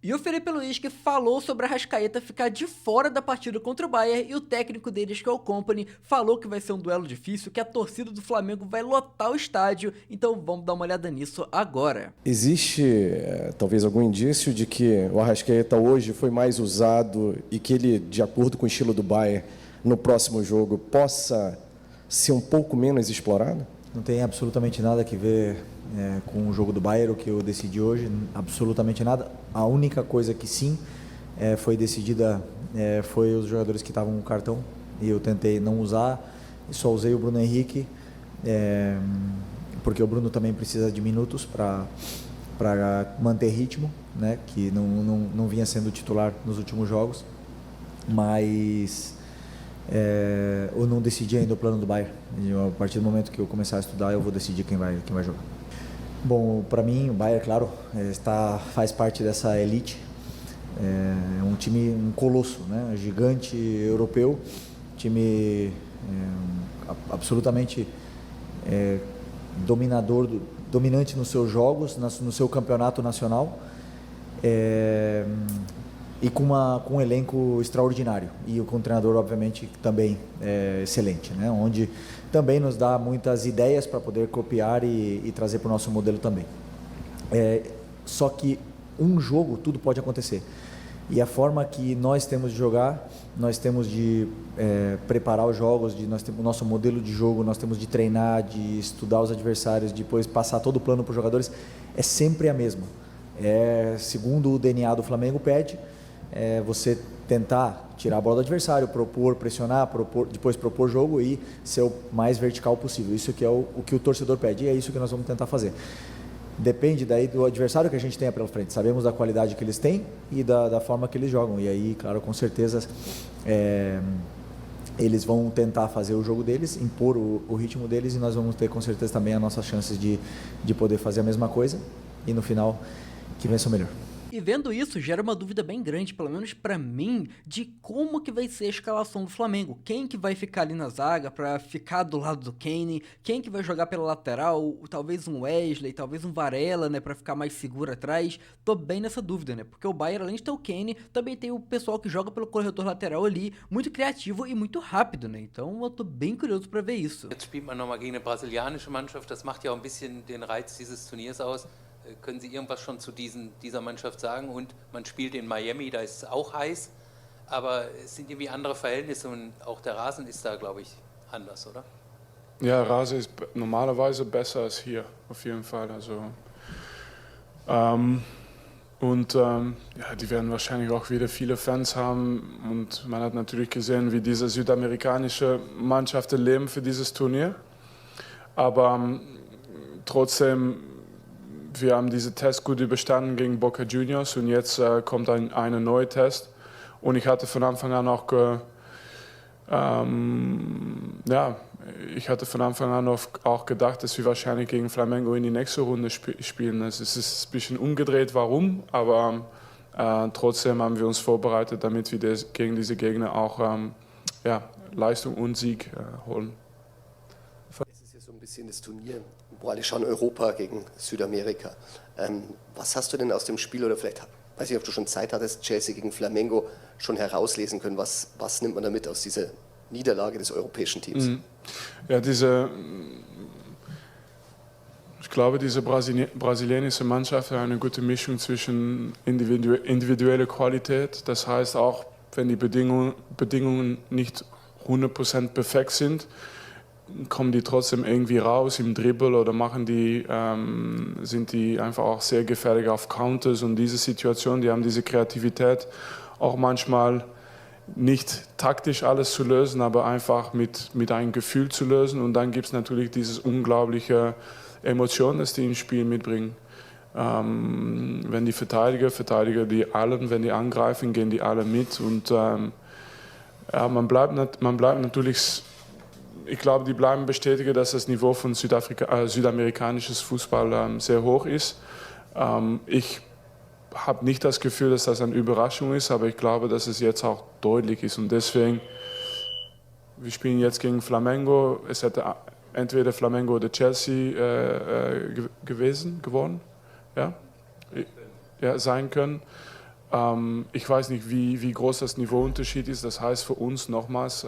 E o Felipe Luiz que falou sobre a Arrascaeta ficar de fora da partida contra o Bayern, e o técnico deles, que é o Kompany, falou que vai ser um duelo difícil, que a torcida do Flamengo vai lotar o estádio. Então vamos dar uma olhada nisso agora. Existe talvez algum indício de que o Arrascaeta hoje foi mais usado e que ele, de acordo com o estilo do Bayern, no próximo jogo possa ser um pouco menos explorado? Não tem absolutamente nada que ver com o jogo do Bayern, o que eu decidi hoje, absolutamente nada. A única coisa que sim foi decidida foi os jogadores que estavam com cartão, e eu tentei não usar, e só usei o Bruno Henrique, porque o Bruno também precisa de minutos para manter ritmo, né, que não vinha sendo titular nos últimos jogos, mas eu não decidi ainda o plano do Bayern. E a partir do momento que eu começar a estudar, eu vou decidir quem vai jogar. Bom, para mim o Bayern, claro, faz parte dessa elite. É um time, um colosso, né, gigante europeu, time absolutamente dominante nos seus jogos, no seu campeonato nacional, e com um elenco extraordinário, e com um treinador, obviamente, também excelente, né? Onde também nos dá muitas ideias para poder copiar e trazer para o nosso modelo também. Só que um jogo, tudo pode acontecer. E a forma que nós temos de jogar, nós temos de preparar os jogos, nós temos o nosso modelo de jogo, nós temos de treinar, de estudar os adversários, depois passar todo o plano para os jogadores, é sempre a mesma. Segundo o DNA do Flamengo pede, você tentar tirar a bola do adversário, propor, pressionar, depois propor jogo e ser o mais vertical possível. Isso que é o que o torcedor pede, e é isso que nós vamos tentar fazer. Depende daí do adversário que a gente tenha pela frente. Sabemos da qualidade que eles têm e da forma que eles jogam. E aí, claro, com certeza, eles vão tentar fazer o jogo deles, impor o ritmo deles, e nós vamos ter com certeza também as nossas chances de poder fazer a mesma coisa e no final que vença o melhor. E vendo isso, gera uma dúvida bem grande, pelo menos pra mim, de como que vai ser a escalação do Flamengo. Quem que vai ficar ali na zaga pra ficar do lado do Kane? Quem que vai jogar pela lateral? Talvez um Wesley, talvez um Varela, né, pra ficar mais seguro atrás. Tô bem nessa dúvida, né, porque o Bayern, além de ter o Kane, também tem o pessoal que joga pelo corredor lateral ali, muito criativo e muito rápido, né, então eu tô bem curioso pra ver isso. Jetzt spielt man nochmal gegen eine brasilianische Mannschaft, das macht ja auch ein bisschen den Reiz dieses Turniers aus. Können Sie irgendwas schon zu dieser Mannschaft sagen? Und man spielt in Miami, da ist es auch heiß, aber es sind irgendwie andere Verhältnisse und auch der Rasen ist da, glaube ich, anders, oder? Ja, Rasen ist normalerweise besser als hier, auf jeden Fall. Also, ja, die werden wahrscheinlich auch wieder viele Fans haben, und man hat natürlich gesehen, wie diese südamerikanische Mannschaften leben für dieses Turnier. Aber trotzdem, wir haben diese Tests gut überstanden gegen Boca Juniors, und jetzt kommt ein neuer Test. Und ich hatte von Anfang an auch, auch gedacht, dass wir wahrscheinlich gegen Flamengo in die nächste Runde spielen. Es ist ein bisschen umgedreht, warum, aber trotzdem haben wir uns vorbereitet, damit wir gegen diese Gegner auch Leistung und Sieg holen. Es ist ja so ein bisschen das Turnier, wo alle schauen, Europa gegen Südamerika. Was hast du denn aus dem Spiel, oder vielleicht, weiß ich, ob du schon Zeit hattest, Chelsea gegen Flamengo schon herauslesen können? Was nimmt man damit aus dieser Niederlage des europäischen Teams? Ja, ich glaube, diese brasilianische Mannschaft hat eine gute Mischung zwischen individueller Qualität. Das heißt, auch wenn die Bedingungen nicht 100% perfekt sind, kommen die trotzdem irgendwie raus im Dribble oder sind die einfach auch sehr gefährlich auf Counters, und diese Situation, die haben diese Kreativität, auch manchmal nicht taktisch alles zu lösen, aber einfach mit einem Gefühl zu lösen, und dann gibt es natürlich dieses unglaubliche Emotion, das die ins Spiel mitbringen. Wenn die Verteidiger wenn die angreifen, gehen die alle mit, und man bleibt natürlich. Ich glaube, die bleiben bestätigen, dass das Niveau von südamerikanisches Fußball sehr hoch ist. Ich habe nicht das Gefühl, dass das eine Überraschung ist, aber ich glaube, dass es jetzt auch deutlich ist. Und deswegen, wir spielen jetzt gegen Flamengo. Es hätte entweder Flamengo oder Chelsea geworden, ja? Ja, sein können. Ich weiß nicht, wie groß das Niveauunterschied ist. Das heißt für uns nochmals,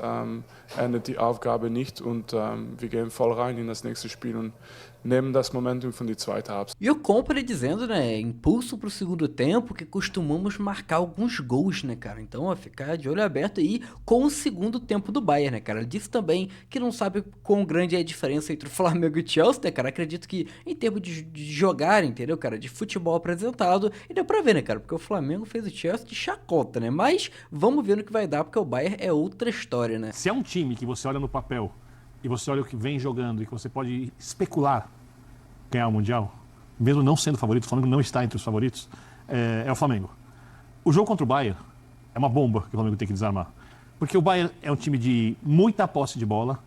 endet die Aufgabe nicht und wir gehen voll rein in das nächste Spiel und nehmen das Momentum von die zweite Halbzeit. E o Company dizendo, né, impulso pro segundo tempo, que costumamos marcar alguns gols, né, cara? Então, ó, ficar de olho aberto aí com o segundo tempo do Bayern, né, cara? Ele disse também que não sabe quão grande é a diferença entre o Flamengo e o Chelsea, né, cara? Acredito que em termos de jogar, entendeu, cara? De futebol apresentado, e deu pra ver, né, cara? Porque o Flamengo fez o Chelsea de chacota, né? Mas vamos ver no que vai dar, porque o Bayern é outra história, né? Se é um time que você olha no papel e você olha o que vem jogando e que você pode especular ganhar o Mundial, mesmo não sendo favorito, o Flamengo não está entre os favoritos, é o Flamengo. O jogo contra o Bayern é uma bomba que o Flamengo tem que desarmar. Porque o Bayern é um time de muita posse de bola,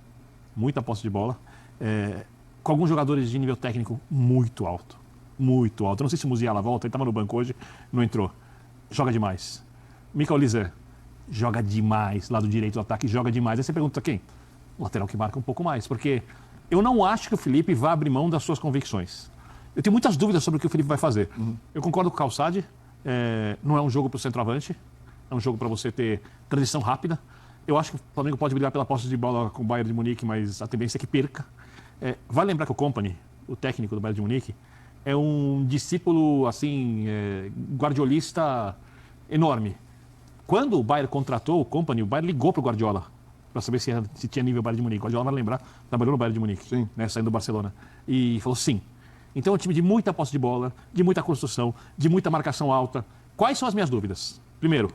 com alguns jogadores de nível técnico muito alto. Muito alto. Eu não sei se o Musiala volta, ele estava no banco hoje, não entrou. Joga demais. Michael Oliver joga demais, lado direito do ataque, joga demais. Aí você pergunta quem? O lateral que marca um pouco mais, porque eu não acho que o Felipe vá abrir mão das suas convicções. Eu tenho muitas dúvidas sobre o que o Felipe vai fazer. Eu concordo com o Calçade, não é um jogo para o centroavante, é um jogo para você ter transição rápida. Eu acho que o Flamengo pode brigar pela posse de bola com o Bayern de Munique, mas a tendência é que perca. Vale lembrar que o Kompany, o técnico do Bayern de Munique, é um discípulo, assim, guardiolista enorme. Quando o Bayern contratou o Kompany, o Bayern ligou para o Guardiola para saber se tinha nível Bayern de Munique. O Guardiola vai lembrar, trabalhou no Bayern de Munique, né, saindo do Barcelona. E falou sim. Então é um time de muita posse de bola, de muita construção, de muita marcação alta. Quais são as minhas dúvidas? Primeiro,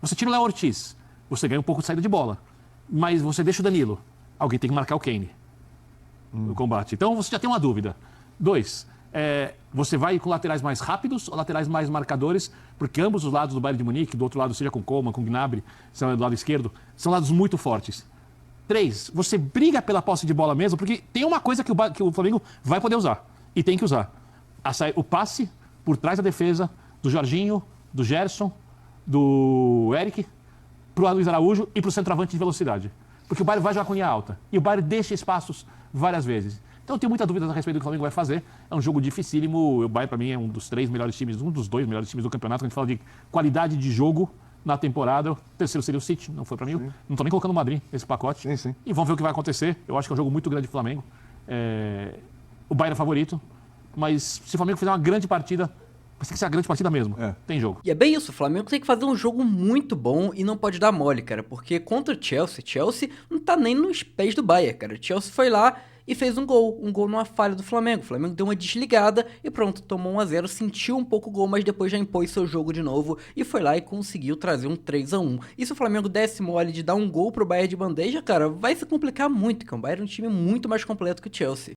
você tira o Léo Ortiz, você ganha um pouco de saída de bola, mas você deixa o Danilo. Alguém tem que marcar o Kane no combate. Então você já tem uma dúvida. 2, você vai com laterais mais rápidos ou laterais mais marcadores, porque ambos os lados do Bayern de Munique, do outro lado, seja com Coman, com Gnabry, do lado esquerdo, são lados muito fortes. 3, você briga pela posse de bola mesmo, porque tem uma coisa que o Flamengo vai poder usar, e tem que usar. O passe por trás da defesa do Jorginho, do Gerson, do Eric, para o Luiz Araújo e para o centroavante de velocidade. Porque o Bayern vai jogar com linha alta, e o Bayern deixa espaços várias vezes. Então eu tenho muita dúvida a respeito do que o Flamengo vai fazer. É um jogo dificílimo. O Bayern, para mim, é um dos 3 melhores times, um dos 2 melhores times do campeonato. Quando a gente fala de qualidade de jogo na temporada, o terceiro seria o City, não foi para mim. Sim. Não estou nem colocando o Madrid nesse pacote. Sim. E vamos ver o que vai acontecer. Eu acho que é um jogo muito grande do Flamengo. O Bayern é favorito, mas se o Flamengo fizer uma grande partida, vai ter que ser a grande partida mesmo. Tem jogo. E é bem isso, o Flamengo tem que fazer um jogo muito bom e não pode dar mole, cara, porque contra o Chelsea não tá nem nos pés do Bayern, cara. O Chelsea foi lá e fez um gol numa falha do Flamengo. O Flamengo deu uma desligada e pronto, tomou 1-0, sentiu um pouco o gol, mas depois já impôs seu jogo de novo e foi lá e conseguiu trazer um 3-1. E se o Flamengo desse mole de dar um gol pro Bayern de bandeja, cara, vai se complicar muito, que o Bayern é um time muito mais completo que o Chelsea.